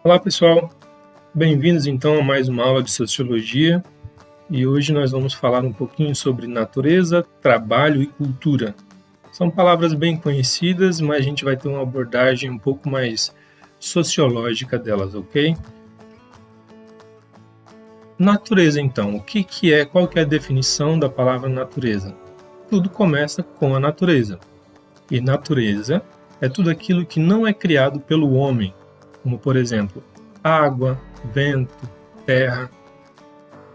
Olá pessoal, bem-vindos então a mais uma aula de Sociologia e hoje nós vamos falar um pouquinho sobre natureza, trabalho e cultura. São palavras bem conhecidas, mas a gente vai ter uma abordagem um pouco mais sociológica delas, ok? Natureza então, qual que é a definição da palavra natureza? Tudo começa com a natureza, e natureza é tudo aquilo que não é criado pelo homem, como por exemplo, água, vento, terra.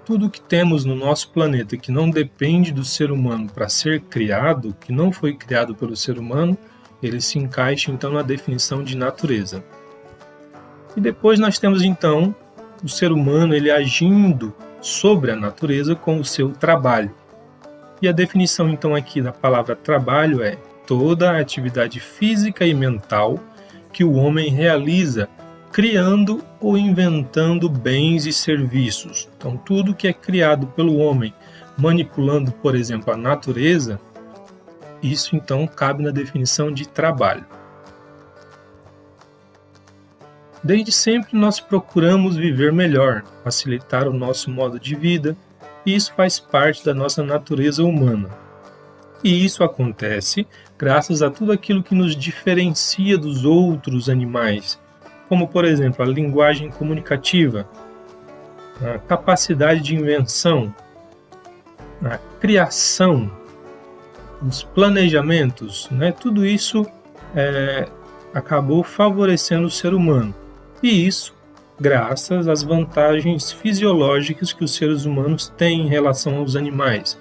Tudo que temos no nosso planeta que não depende do ser humano para ser criado, que não foi criado pelo ser humano, ele se encaixa então na definição de natureza. E depois nós temos então o ser humano ele agindo sobre a natureza com o seu trabalho. E a definição então aqui da palavra trabalho é toda a atividade física e mental que o homem realiza criando ou inventando bens e serviços. Então, tudo que é criado pelo homem, manipulando, por exemplo, a natureza, isso então cabe na definição de trabalho. Desde sempre nós procuramos viver melhor, facilitar o nosso modo de vida, e isso faz parte da nossa natureza humana. E isso acontece graças a tudo aquilo que nos diferencia dos outros animais, como, por exemplo, a linguagem comunicativa, a capacidade de invenção, a criação, os planejamentos, né? Tudo isso acabou favorecendo o ser humano. E isso graças às vantagens fisiológicas que os seres humanos têm em relação aos animais,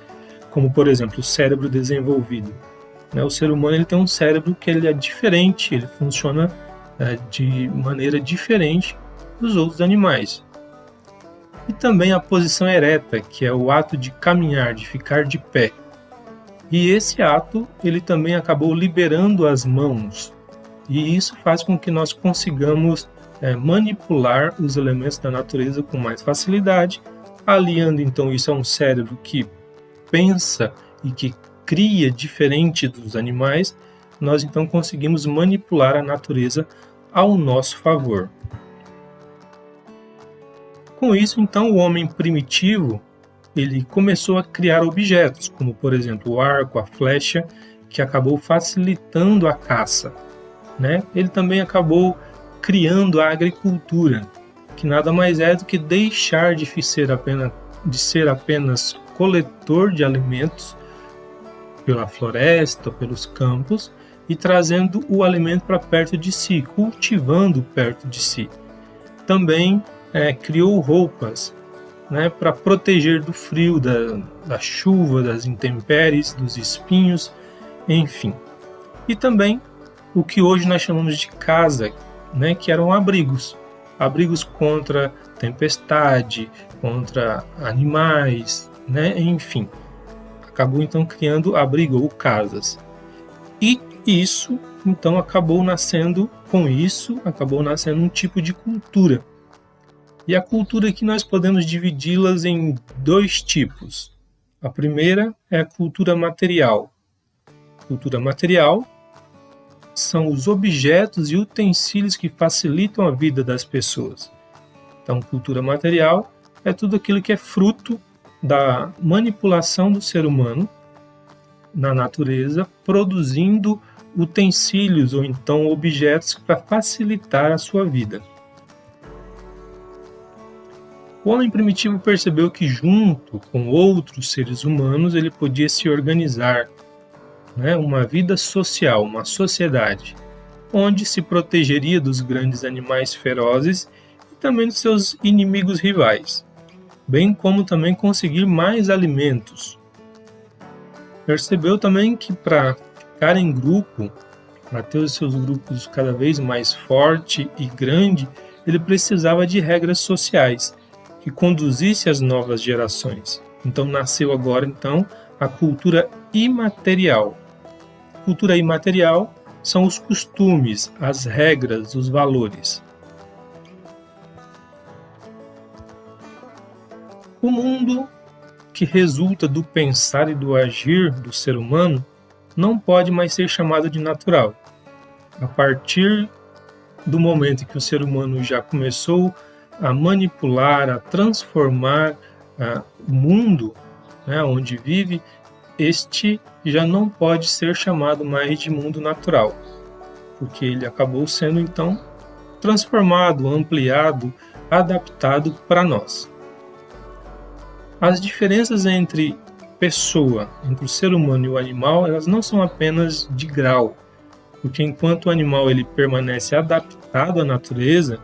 como, por exemplo, o cérebro desenvolvido. O ser humano ele tem um cérebro que ele é diferente, ele funciona de maneira diferente dos outros animais. E também a posição ereta, que é o ato de caminhar, de ficar de pé. E esse ato, ele também acabou liberando as mãos. E isso faz com que nós consigamos manipular os elementos da natureza com mais facilidade, aliando então isso a um cérebro que pensa e que cria diferente dos animais, nós então conseguimos manipular a natureza ao nosso favor. Com isso, então, o homem primitivo ele começou a criar objetos, como por exemplo o arco, a flecha, que acabou facilitando a caça. Ele também acabou criando a agricultura, que nada mais é do que deixar de ser apenas coletor de alimentos pela floresta, pelos campos, e trazendo o alimento para perto de si, cultivando perto de si. Também criou roupas para proteger do frio, da chuva, das intempéries, dos espinhos, enfim. E também o que hoje nós chamamos de casa, que eram abrigos contra tempestade, contra animais, enfim. Acabou então criando abrigo ou casas. E isso então acabou nascendo um tipo de cultura. E a cultura aqui nós podemos dividi-las em dois tipos. A primeira é a cultura material. Cultura material são os objetos e utensílios que facilitam a vida das pessoas. Então, cultura material é tudo aquilo que é fruto da manipulação do ser humano na natureza, produzindo utensílios ou então objetos para facilitar a sua vida. O homem primitivo percebeu que junto com outros seres humanos ele podia se organizar, uma vida social, uma sociedade, onde se protegeria dos grandes animais ferozes e também dos seus inimigos rivais, bem como também conseguir mais alimentos. Percebeu também que para ficar em grupo, para ter os seus grupos cada vez mais forte e grande, ele precisava de regras sociais que conduzisse as novas gerações. Então nasceu agora a cultura imaterial. Cultura imaterial são os costumes, as regras, os valores. O mundo que resulta do pensar e do agir do ser humano não pode mais ser chamado de natural. A partir do momento que o ser humano já começou a manipular, a transformar o mundo, né, onde vive, este já não pode ser chamado mais de mundo natural, porque ele acabou sendo então transformado, ampliado, adaptado para nós. As diferenças entre entre o ser humano e o animal, elas não são apenas de grau, porque enquanto o animal ele permanece adaptado à natureza,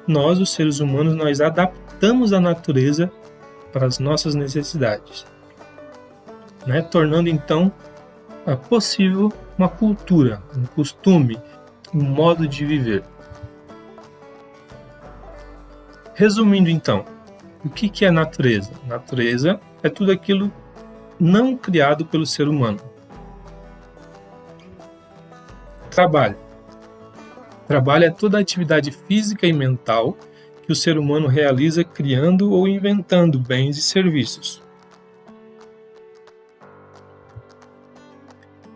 nós, os seres humanos, nós adaptamos a natureza para as nossas necessidades, né? Tornando então possível uma cultura, um costume, um modo de viver. Resumindo então, o que é natureza? Natureza é tudo aquilo não criado pelo ser humano. Trabalho. Trabalho é toda a atividade física e mental que o ser humano realiza criando ou inventando bens e serviços.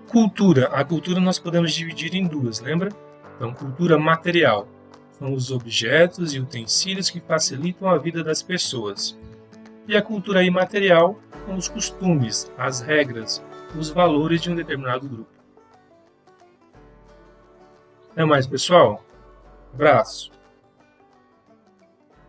Cultura. A cultura nós podemos dividir em duas, lembra? Então, cultura material. São os objetos e utensílios que facilitam a vida das pessoas. E a cultura imaterial são os costumes, as regras, os valores de um determinado grupo. Até mais, pessoal. Abraço.